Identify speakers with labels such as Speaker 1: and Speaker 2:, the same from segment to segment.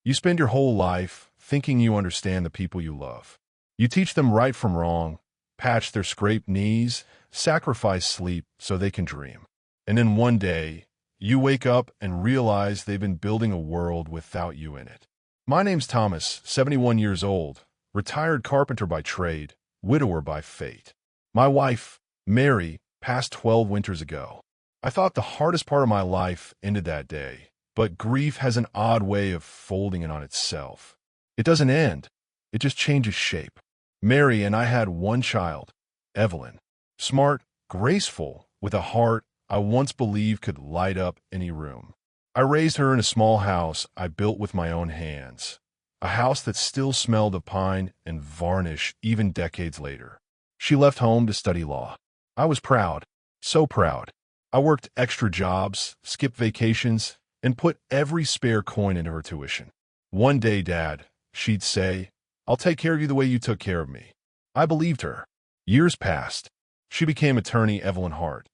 Speaker 1: You spend your whole life thinking you understand the people you love. You teach them right from wrong, patch their scraped knees, sacrifice sleep so they can dream. And then one day, you wake up and realize they've been building a world without you in it. My name's Thomas, 71 years old, retired carpenter by trade, widower by fate. My wife, Mary, passed 12 winters ago. I thought the hardest part of my life ended that day, but grief has an odd way of folding in on itself. It doesn't end, it just changes shape. Mary and I had one child, Evelyn. Smart, graceful, with a heart I once believed could light up any room. I raised her in a small house I built with my own hands, a house that still smelled of pine and varnish even decades later. She left home to study law. I was proud, so proud. I worked extra jobs, skipped vacations, and put every spare coin into her tuition. One day, Dad, she'd say, I'll take care of you the way you took care of me. I believed her. Years passed. She became attorney Evelyn Hart,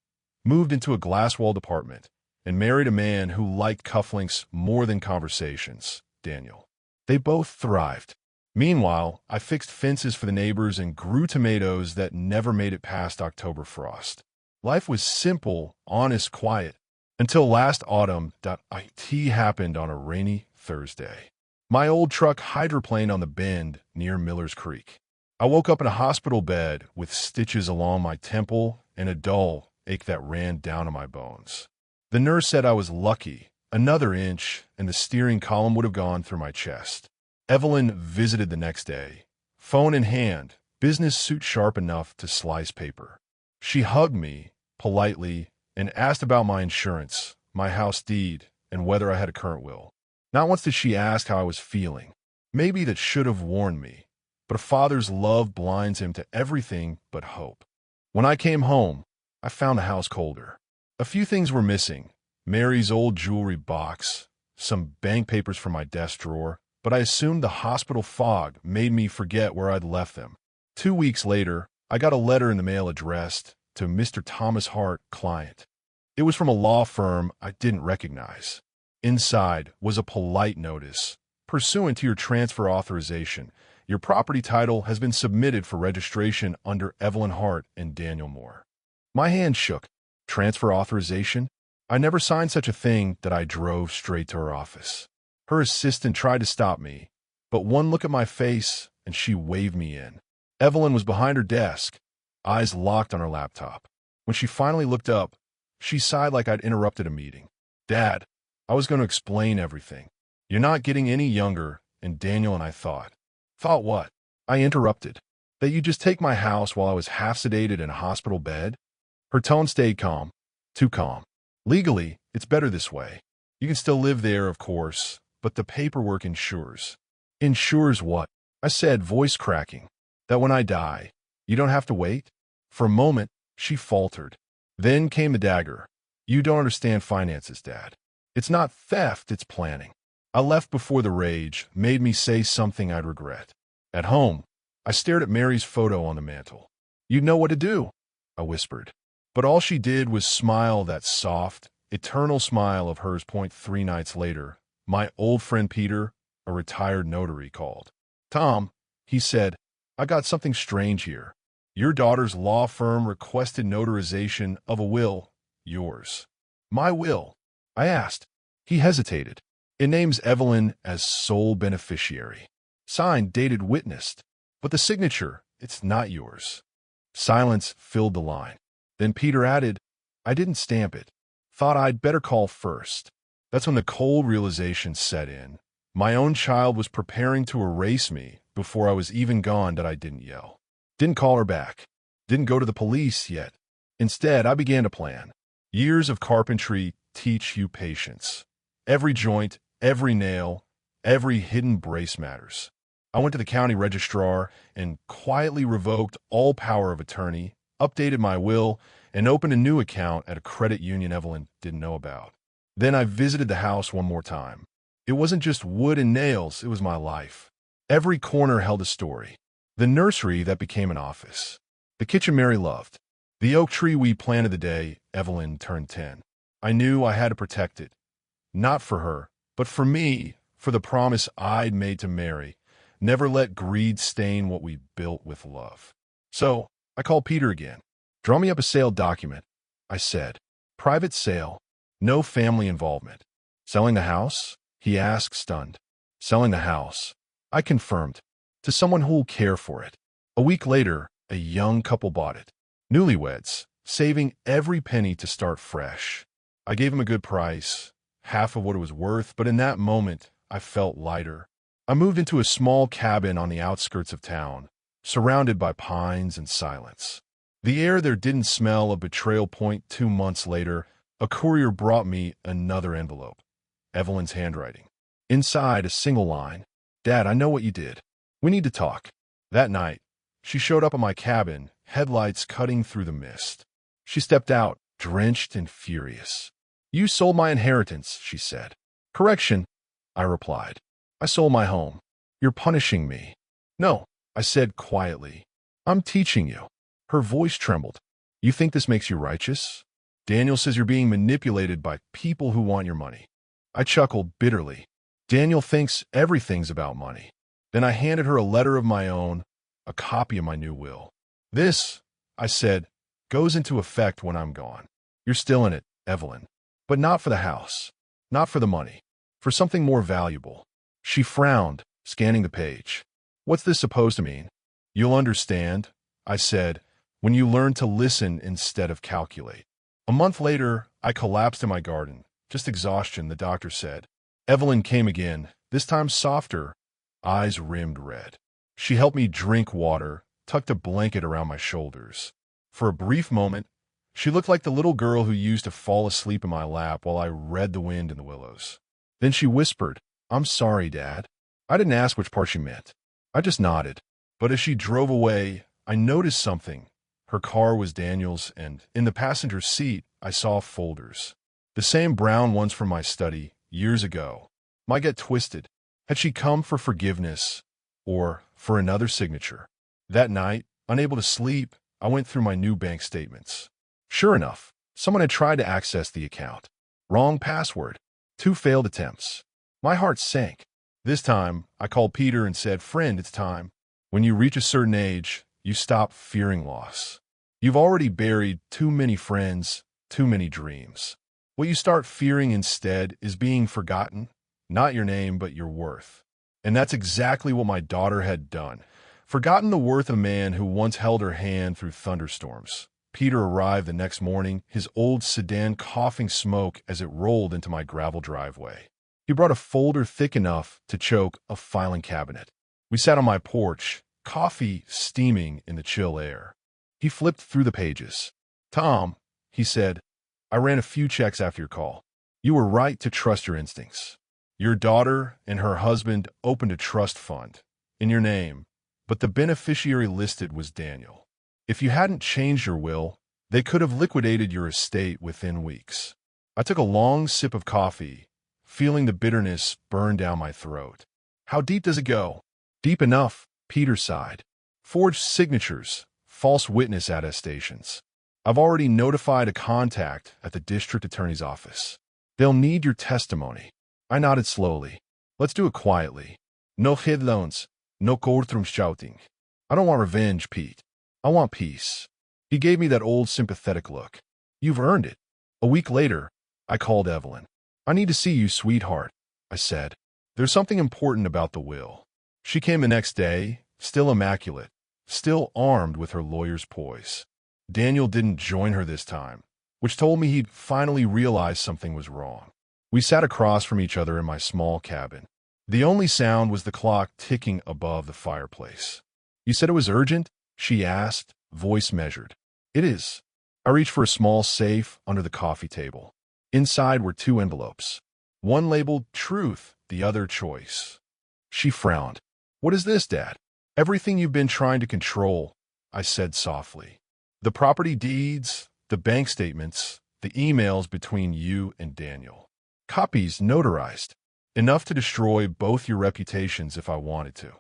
Speaker 1: moved into a glass-walled apartment, and married a man who liked cufflinks more than conversations, Daniel. They both thrived. Meanwhile, I fixed fences for the neighbors and grew tomatoes that never made it past October frost. Life was simple, honest, quiet, until last autumn IT happened on a rainy Thursday. My old truck hydroplaned on the bend near Miller's Creek. I woke up in a hospital bed with stitches along my temple and a dull ache that ran down to my bones. The nurse said I was lucky. Another inch, and the steering column would have gone through my chest. Evelyn visited the next day, phone in hand, business suit sharp enough to slice paper. She hugged me, politely, and asked about my insurance, my house deed, and whether I had a current will. Not once did she ask how I was feeling. Maybe that should have warned me, but a father's love blinds him to everything but hope. When I came home, I found the house colder. A few things were missing. Mary's old jewelry box, some bank papers from my desk drawer, but I assumed the hospital fog made me forget where I'd left them. 2 weeks later, I got a letter in the mail addressed to Mr. Thomas Hart, client. It was from a law firm I didn't recognize. Inside was a polite notice. Pursuant to your transfer authorization, your property title has been submitted for registration under Evelyn Hart and Daniel Moore. My hand shook. Transfer authorization? I never signed such a thing that I drove straight to her office. Her assistant tried to stop me, but one look at my face and she waved me in. Evelyn was behind her desk, eyes locked on her laptop. When she finally looked up, she sighed like I'd interrupted a meeting. Dad, I was going to explain everything. You're not getting any younger, and Daniel and I thought. Thought what? I interrupted. That you'd just take my house while I was half sedated in a hospital bed? Her tone stayed calm. Too calm. Legally, it's better this way. You can still live there, of course, but the paperwork ensures. Ensures what? I said, voice cracking. That when I die, you don't have to wait? For a moment, she faltered. Then came the dagger. You don't understand finances, Dad. It's not theft, it's planning. I left before the rage made me say something I'd regret. At home, I stared at Mary's photo on the mantel. You'd know what to do, I whispered. But all she did was smile, that soft, eternal smile of hers. 3 nights later, my old friend Peter, a retired notary, called. Tom, he said, I got something strange here. Your daughter's law firm requested notarization of a will, yours. My will? I asked. He hesitated. It names Evelyn as sole beneficiary. Signed, dated, witnessed. But the signature, it's not yours. Silence filled the line. Then Peter added, I didn't stamp it. Thought I'd better call first. That's when the cold realization set in. My own child was preparing to erase me before I was even gone. That I didn't yell. Didn't call her back. Didn't go to the police yet. Instead, I began to plan. Years of carpentry teach you patience. Every joint, every nail, every hidden brace matters. I went to the county registrar and quietly revoked all power of attorney, updated my will, and opened a new account at a credit union Evelyn didn't know about. Then I visited the house one more time. It wasn't just wood and nails, it was my life. Every corner held a story. The nursery that became an office. The kitchen Mary loved. The oak tree we planted the day Evelyn turned 10. I knew I had to protect it. Not for her, but for me, for the promise I'd made to Mary. Never let greed stain what we built with love. So, I called Peter again. Draw me up a sale document, I said. Private sale. No family involvement. Selling the house? He asked, stunned. Selling the house. I confirmed. To someone who'll care for it. A week later, a young couple bought it. Newlyweds, saving every penny to start fresh. I gave him a good price, half of what it was worth, but in that moment, I felt lighter. I moved into a small cabin on the outskirts of town, surrounded by pines and silence. The air there didn't smell of betrayal. 2 months later, a courier brought me another envelope. Evelyn's handwriting. Inside, a single line. Dad, I know what you did. We need to talk. That night, she showed up at my cabin, headlights cutting through the mist. She stepped out, drenched and furious. You sold my inheritance, she said. Correction, I replied. I sold my home. You're punishing me. No, I said quietly. I'm teaching you. Her voice trembled. You think this makes you righteous? Daniel says you're being manipulated by people who want your money. I chuckled bitterly. Daniel thinks everything's about money. Then I handed her a letter of my own, a copy of my new will. This, I said, goes into effect when I'm gone. You're still in it, Evelyn. But not for the house. Not for the money. For something more valuable. She frowned, scanning the page. What's this supposed to mean? You'll understand, I said, when you learn to listen instead of calculate. A month later, I collapsed in my garden. Just exhaustion, the doctor said. Evelyn came again, this time softer, eyes rimmed red. She helped me drink water, tucked a blanket around my shoulders. For a brief moment, she looked like the little girl who used to fall asleep in my lap while I read The Wind in the Willows. Then she whispered, I'm sorry, Dad. I didn't ask which part she meant. I just nodded. But as she drove away, I noticed something. Her car was Daniel's, and in the passenger seat, I saw folders. The same brown ones from my study, years ago. Might get twisted. Had she come for forgiveness, or for another signature? That night, unable to sleep, I went through my new bank statements. Sure enough, someone had tried to access the account. Wrong password. 2 failed attempts. My heart sank. This time, I called Peter and said, Friend, it's time. When you reach a certain age, you stop fearing loss. You've already buried too many friends, too many dreams. What you start fearing instead is being forgotten, not your name, but your worth. And that's exactly what my daughter had done. Forgotten the worth of a man who once held her hand through thunderstorms. Peter arrived the next morning, his old sedan coughing smoke as it rolled into my gravel driveway. He brought a folder thick enough to choke a filing cabinet. We sat on my porch, coffee steaming in the chill air. He flipped through the pages. Tom, he said, I ran a few checks after your call. You were right to trust your instincts. Your daughter and her husband opened a trust fund in your name, but the beneficiary listed was Daniel. If you hadn't changed your will, they could have liquidated your estate within weeks. I took a long sip of coffee, feeling the bitterness burn down my throat. How deep does it go? Deep enough, Peter sighed. Forged signatures, false witness attestations. I've already notified a contact at the district attorney's office. They'll need your testimony. I nodded slowly. Let's do it quietly. No headlines, no courtroom shouting. I don't want revenge, Pete. I want peace. He gave me that old sympathetic look. You've earned it. A week later, I called Evelyn. I need to see you, sweetheart, I said. There's something important about the will. She came the next day, still immaculate, still armed with her lawyer's poise. Daniel didn't join her this time, which told me he'd finally realized something was wrong. We sat across from each other in my small cabin. The only sound was the clock ticking above the fireplace. You said it was urgent? She asked, voice measured. It is. I reached for a small safe under the coffee table. Inside were 2 envelopes. One labeled Truth, the other Choice. She frowned. What is this, Dad? Everything you've been trying to control, I said softly. The property deeds, the bank statements, the emails between you and Daniel. Copies notarized. Enough to destroy both your reputations if I wanted to.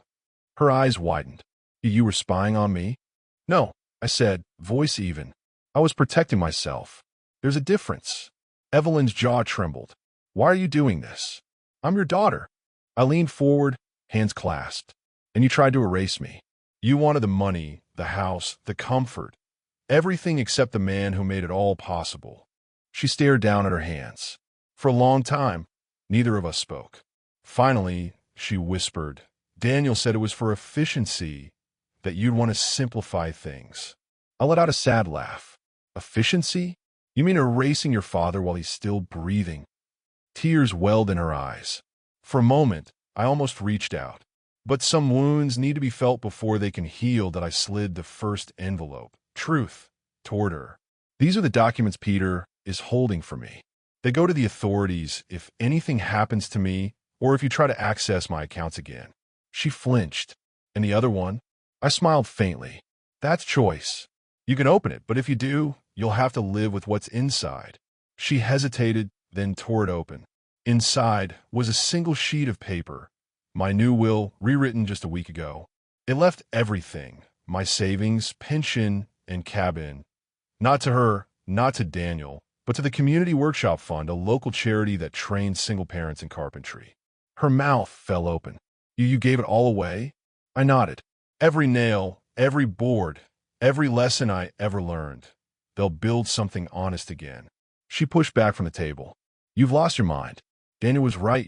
Speaker 1: Her eyes widened. You were spying on me? No, I said, voice even. I was protecting myself. There's a difference. Evelyn's jaw trembled. Why are you doing this? I'm your daughter. I leaned forward, hands clasped, and you tried to erase me. You wanted the money, the house, the comfort, everything except the man who made it all possible. She stared down at her hands. For a long time, neither of us spoke. Finally, she whispered, Daniel said it was for efficiency, that you'd want to simplify things. I let out a sad laugh. Efficiency? You mean erasing your father while he's still breathing? Tears welled in her eyes. For a moment, I almost reached out. But some wounds need to be felt before they can heal that I slid the first envelope, truth, toward her. These are the documents Peter is holding for me. They go to the authorities if anything happens to me or if you try to access my accounts again. She flinched. And the other one? I smiled faintly. That's choice. You can open it, but if you do, you'll have to live with what's inside. She hesitated, then tore it open. Inside was a single sheet of paper. My new will, rewritten just a week ago. It left everything, my savings, pension, and cabin. Not to her, not to Daniel, but to the Community Workshop Fund, a local charity that trains single parents in carpentry. Her mouth fell open. You gave it all away? I nodded. Every nail, every board, every lesson I ever learned. They'll build something honest again. She pushed back from the table. You've lost your mind. Daniel was right,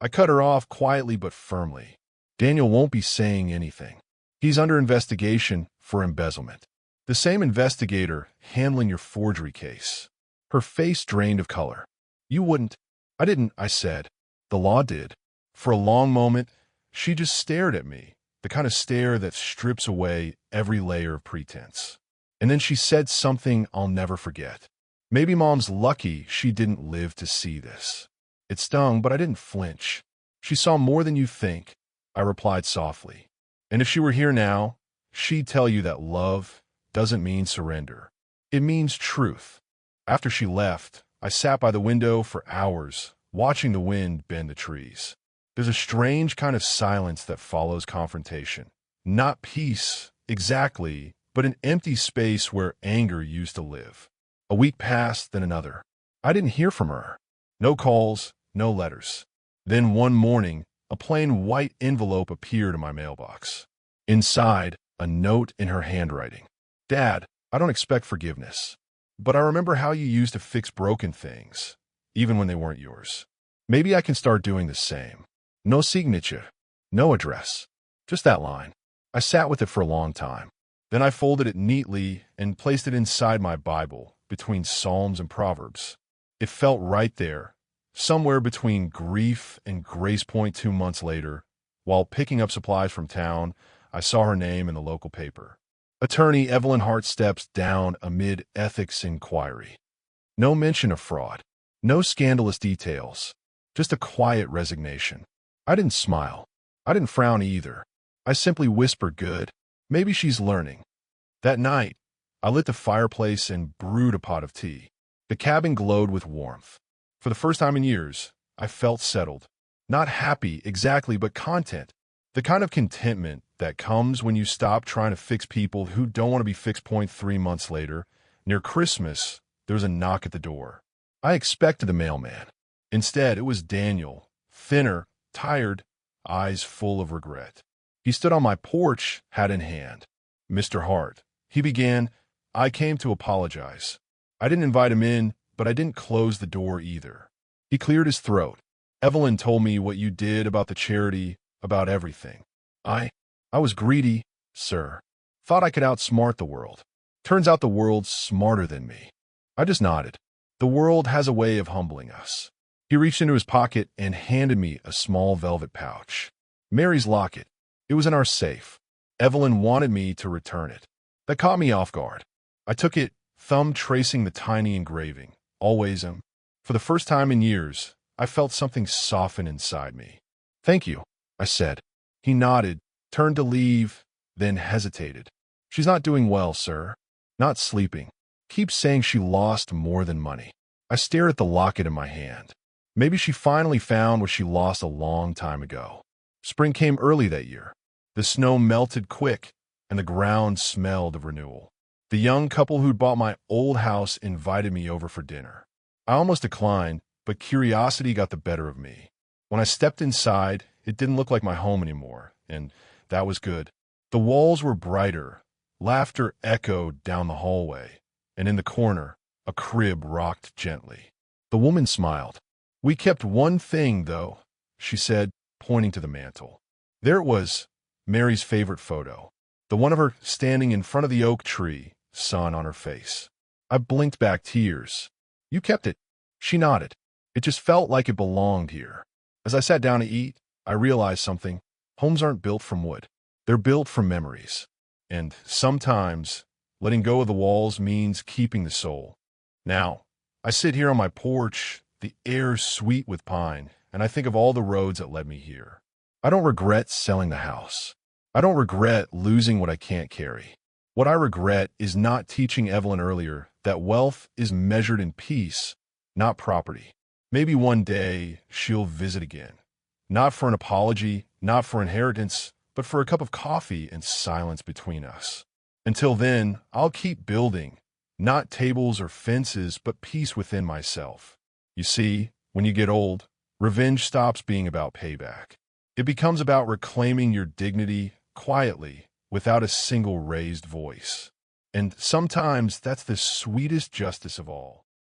Speaker 1: I cut her off quietly but firmly. Daniel won't be saying anything. He's under investigation for embezzlement. The same investigator handling your forgery case. Her face drained of color. You wouldn't. I didn't, I said. The law did. For a long moment, she just stared at me, the kind of stare that strips away every layer of pretense. And then she said something I'll never forget. Maybe Mom's lucky she didn't live to see this. It stung, but I didn't flinch. She saw more than you think, I replied softly. And if she were here now, she'd tell you that love doesn't mean surrender. It means truth. After she left, I sat by the window for hours, watching the wind bend the trees. There's a strange kind of silence that follows confrontation. Not peace, exactly, but an empty space where anger used to live. A week passed, then another. I didn't hear from her. No calls, no letters. Then one morning, a plain white envelope appeared in my mailbox. Inside, a note in her handwriting. Dad, I don't expect forgiveness, but I remember how you used to fix broken things, even when they weren't yours. Maybe I can start doing the same. No signature, no address, just that line. I sat with it for a long time. Then I folded it neatly and placed it inside my Bible, between Psalms and Proverbs. It felt right there, somewhere between grief and Grace Point 2 months later. While picking up supplies from town, I saw her name in the local paper. Attorney Evelyn Hart steps down amid ethics inquiry. No mention of fraud. No scandalous details. Just a quiet resignation. I didn't smile. I didn't frown either. I simply whispered, good. Maybe she's learning. That night, I lit the fireplace and brewed a pot of tea. The cabin glowed with warmth. For the first time in years, I felt settled. Not happy exactly, but content. The kind of contentment that comes when you stop trying to fix people who don't want to be fixed. 3 months later, near Christmas, there was a knock at the door. I expected the mailman. Instead, it was Daniel, thinner, tired, eyes full of regret. He stood on my porch, hat in hand. Mr. Hart, he began, I came to apologize. I didn't invite him in, but I didn't close the door either. He cleared his throat. Evelyn told me what you did about the charity, about everything. I was greedy, sir. Thought I could outsmart the world. Turns out the world's smarter than me. I just nodded. The world has a way of humbling us. He reached into his pocket and handed me a small velvet pouch. Mary's locket. It was in our safe. Evelyn wanted me to return it. That caught me off guard. I took it, thumb tracing the tiny engraving. Always For the first time in years, I felt something soften inside me. Thank you, I said. He nodded, turned to leave, then hesitated. She's not doing well, sir. Not sleeping. Keeps saying she lost more than money. I stared at the locket in my hand. Maybe she finally found what she lost a long time ago. Spring came early that year. The snow melted quick, and the ground smelled of renewal. The young couple who'd bought my old house invited me over for dinner. I almost declined, but curiosity got the better of me. When I stepped inside, it didn't look like my home anymore, and that was good. The walls were brighter. Laughter echoed down the hallway, and in the corner, a crib rocked gently. The woman smiled. "We kept one thing, though," she said, pointing to the mantel. There it was, Mary's favorite photo, the one of her standing in front of the oak tree, sun on her face. I blinked back tears. "You kept it?" She nodded. "It just felt like it belonged here." As I sat down to eat, I realized something. Homes aren't built from wood. They're built from memories. And sometimes, letting go of the walls means keeping the soul. Now, I sit here on my porch, the air's sweet with pine, and I think of all the roads that led me here. I don't regret selling the house. I don't regret losing what I can't carry. What I regret is not teaching Evelyn earlier that wealth is measured in peace, not property. Maybe one day she'll visit again. Not for an apology, not for inheritance, but for a cup of coffee and silence between us. Until then, I'll keep building, not tables or fences, but peace within myself. You see, when you get old, revenge stops being about payback. It becomes about reclaiming your dignity quietly, without a single raised voice. And sometimes that's the sweetest justice of all.